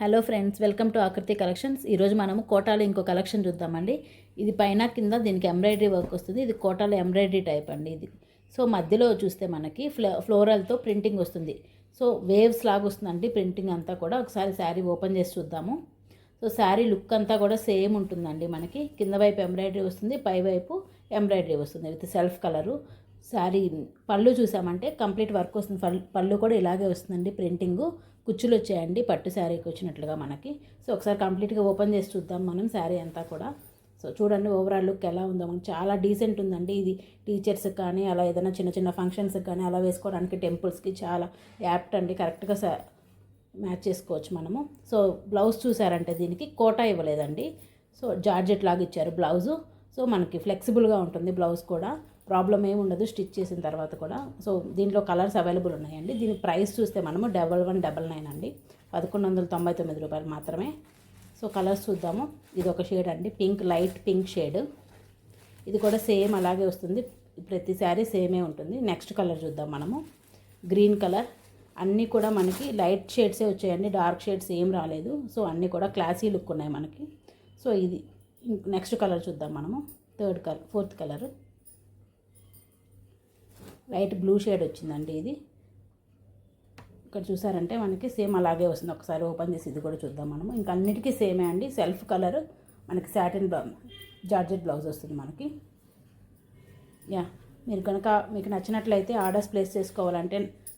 Hello friends, welcome to ఆకృతి collections. ఈరోజు మనము కోటాలో ఇంకో కలెక్షన్ చూద్దామండి. ఇది పైన కింద దీనికి ఎంబ్రాయిడరీ వర్క్ వస్తుంది. ఇది కోటాలో ఎంబ్రాయిడరీ టైప్ అండి ఇది. సో మధ్యలో చూస్తే మనకి ఫ్లోరల్తో ప్రింటింగ్ వస్తుంది. సో వేవ్స్ లాగా వస్తుందండి ప్రింటింగ్ అంతా కూడా. ఒకసారి శారీ ఓపెన్ చేసి చూద్దాము. సో శారీ లుక్ అంతా కూడా సేమ్ ఉంటుందండి. మనకి కింద వైపు ఎంబ్రాయిడరీ వస్తుంది, పై వైపు ఎంబ్రాయిడరీ వస్తుంది విత్ సెల్ఫ్ కలరు. శారీ పళ్ళు చూసామంటే కంప్లీట్ వర్క్ వస్తుంది. పళ్ళు కూడా ఇలాగే వస్తుందండి. ప్రింటింగు కుచ్చులు వచ్చాయండి పట్టు శారీకి వచ్చినట్లుగా మనకి. సో ఒకసారి కంప్లీట్గా ఓపెన్ చేసి చూద్దాం మనం శారీ అంతా కూడా. సో చూడండి ఓవరాల్ లుక్ ఎలా ఉందో. మనకి చాలా డీసెంట్ ఉందండి. ఇది టీచర్స్కి కానీ అలా ఏదైనా చిన్న చిన్న ఫంక్షన్స్కి కానీ అలా వేసుకోవడానికి టెంపుల్స్కి చాలా యాప్ట్ అండి. కరెక్ట్గా మ్యాచ్ చేసుకోవచ్చు మనము. సో బ్లౌజ్ చూసారంటే దీనికి కోటా ఇవ్వలేదండి. సో జార్జెట్ లాగా ఇచ్చారు బ్లౌజు. సో మనకి ఫ్లెక్సిబుల్గా ఉంటుంది బ్లౌజ్ కూడా, ప్రాబ్లం ఏమి ఉండదు స్టిచ్ చేసిన తర్వాత కూడా. సో దీంట్లో కలర్స్ అవైలబుల్ ఉన్నాయండి. దీని ప్రైస్ చూస్తే మనము 1199 అండి, 1199 రూపాయలు మాత్రమే. సో కలర్స్ చూద్దాము. ఇది ఒక షేడ్ అండి, పింక్, లైట్ పింక్ షేడ్. ఇది కూడా సేమ్ అలాగే వస్తుంది, ప్రతి శారీ సేమే ఉంటుంది. నెక్స్ట్ కలర్ చూద్దాం మనము. Green colour. అన్నీ కూడా మనకి లైట్ షేడ్సే వచ్చాయండి, డార్క్ షేడ్స్ ఏం రాలేదు. సో అన్నీ కూడా క్లాసీ లుక్ ఉన్నాయి మనకి. సో ఇది నెక్స్ట్ కలర్ చూద్దాం మనము. Fourth colour light blue shade వచ్చిందండి. ఇది ఇక్కడ చూసారంటే మనకి సేమ్ అలాగే వస్తుంది. ఒకసారి ఓపెన్ చేసి ఇది కూడా చూద్దాం మనము. ఇంకా అన్నిటికీ సేమే అండి. సెల్ఫ్ కలర్ మనకి సాటిన్ జార్జెట్ బ్లౌజ్ వస్తుంది మనకి. మీరు కనుక మీకు నచ్చినట్లయితే ఆర్డర్స్ ప్లేస్ చేసుకోవాలంటే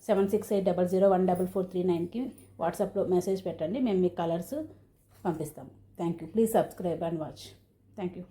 7680014439కి వాట్సాప్లో మెసేజ్ పెట్టండి. మేము మీకు కలర్స్ పంపిస్తాము. Thank you. Please subscribe and watch. Thank you.